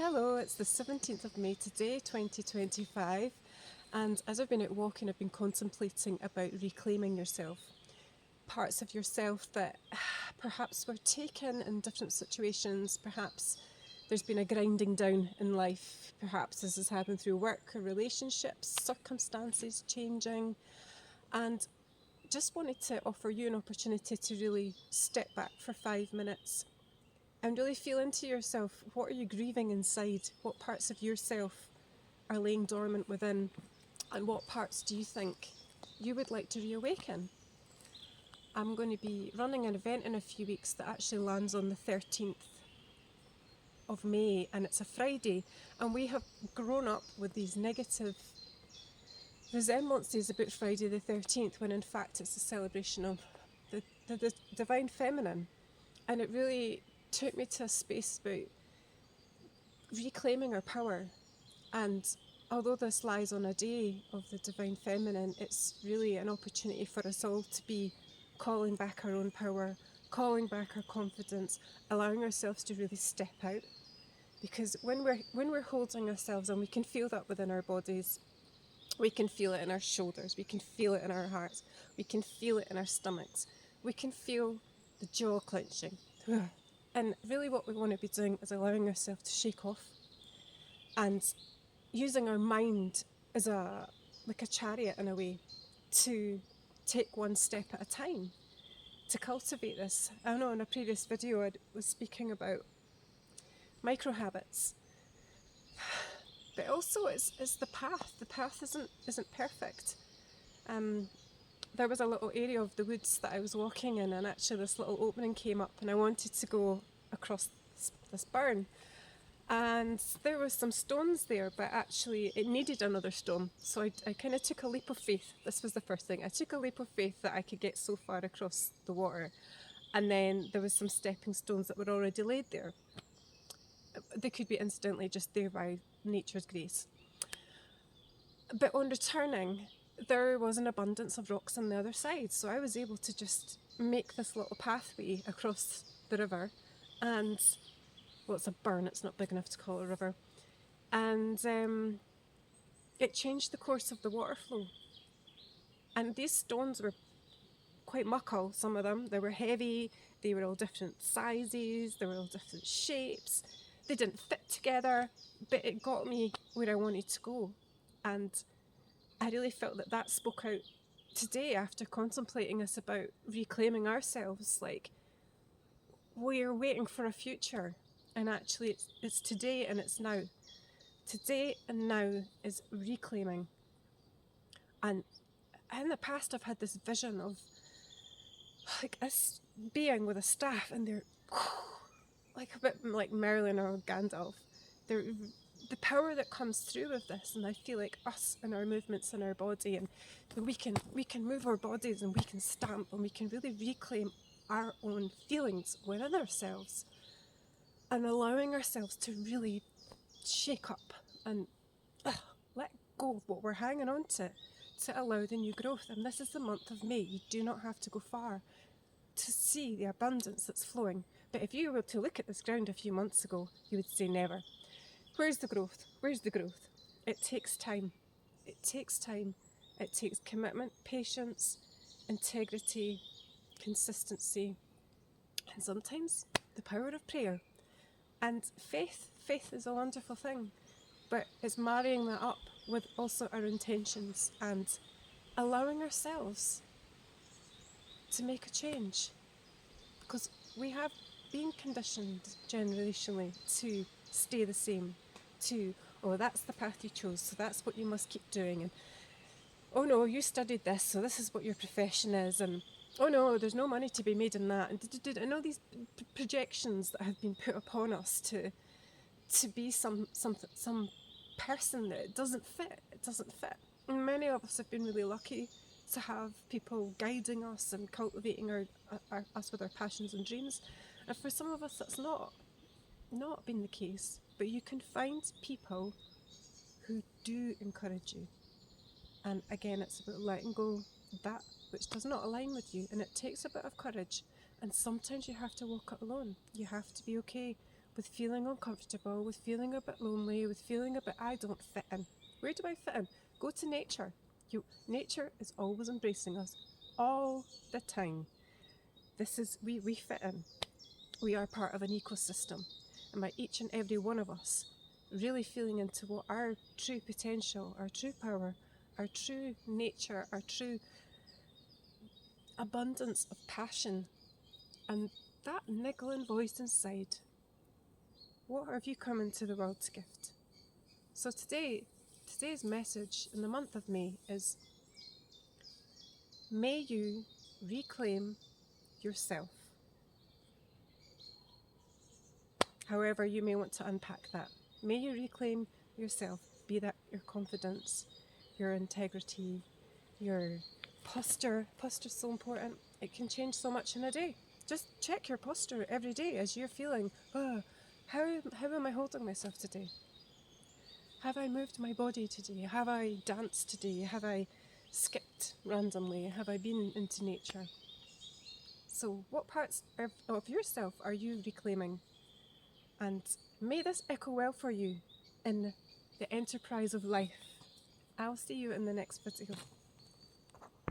Hello, it's the 17th of May today, 2025, and as I've been out walking, I've been contemplating about reclaiming yourself. Parts of yourself that perhaps were taken in different situations, perhaps there's been a grinding down in life, perhaps this has happened through work or relationships, circumstances changing, and just wanted to offer you an opportunity to really step back for 5 minutes and really feel into yourself. What are you grieving inside? What parts of yourself are laying dormant within? And what parts do you think you would like to reawaken? I'm going to be running an event in a few weeks that actually lands on the 13th of May, and it's a Friday. And we have grown up with these negative resemblances about Friday the 13th, when in fact it's a celebration of the divine feminine. And it really took me to a space about reclaiming our power. And although this lies on a day of the divine feminine, it's really an opportunity for us all to be calling back our own power, calling back our confidence, allowing ourselves to really step out. Because when we're holding ourselves, and we can feel that within our bodies, we can feel it in our shoulders, we can feel it in our hearts, we can feel it in our stomachs, we can feel the jaw clenching. And really what we want to be doing is allowing ourselves to shake off and using our mind as like a chariot in a way, to take one step at a time, to cultivate this. I know in a previous video I was speaking about micro habits, but also it's the path. The path isn't perfect. There was a little area of the woods that I was walking in, and actually this little opening came up, and I wanted to go across this burn. And there were some stones there, but actually it needed another stone. So I kind of took a leap of faith. This was the first thing. I took a leap of faith that I could get so far across the water. And then there was some stepping stones that were already laid there. They could be incidentally just there by nature's grace. But on returning, there was an abundance of rocks on the other side. So I was able to just make this little pathway across the river. And well, it's a burn, it's not big enough to call it a river. And it changed the course of the water flow. And these stones were quite muckle, some of them. They were heavy, they were all different sizes, they were all different shapes. They didn't fit together, but it got me where I wanted to go. And I really felt that that spoke out today after contemplating us about reclaiming ourselves. Like, we're waiting for a future, and actually it's today and it's now. Today and now is reclaiming. And in the past I've had this vision of like this being with a staff, and they're like a bit like Merlin or Gandalf. They're the power that comes through with this, and I feel like us and our movements in our body, and we can move our bodies, and we can stamp, and we can really reclaim our own feelings within ourselves, and allowing ourselves to really shake up and let go of what we're hanging on to allow the new growth. And this is the month of May. You do not have to go far to see the abundance that's flowing. But if you were to look at this ground a few months ago, you would say never. Where's the growth? Where's the growth? It takes time. It takes time. It takes commitment, patience, integrity, consistency, and sometimes the power of prayer. And faith. Faith is a wonderful thing, but it's marrying that up with also our intentions and allowing ourselves to make a change. Because we have been conditioned generationally to stay the same, to, oh, that's the path you chose, so that's what you must keep doing, and oh no, you studied this, so this is what your profession is, and oh no, there's no money to be made in that, and all these projections that have been put upon us to be some person that it doesn't fit. It doesn't fit. And many of us have been really lucky to have people guiding us and cultivating us with our passions and dreams. And for some of us, that's not been the case. But you can find people who do encourage you. And again, it's about letting go of that which does not align with you. And it takes a bit of courage. And sometimes you have to walk it alone. You have to be okay with feeling uncomfortable, with feeling a bit lonely, with feeling a bit I don't fit in. Where do I fit in? Go to nature. Nature is always embracing us all the time. We fit in. We are part of an ecosystem. And by each and every one of us really feeling into what our true potential, our true power, our true nature, our true abundance of passion, and that niggling voice inside, what have you come into the world to gift? So today's message in the month of May is, may you reclaim yourself. However you may want to unpack that. May you reclaim yourself, be that your confidence, your integrity, your posture. Posture's so important. It can change so much in a day. Just check your posture every day as you're feeling, oh, how am I holding myself today? Have I moved my body today? Have I danced today? Have I skipped randomly? Have I been into nature? So what parts of yourself are you reclaiming? And may this echo well for you in the enterprise of life. I'll see you in the next video.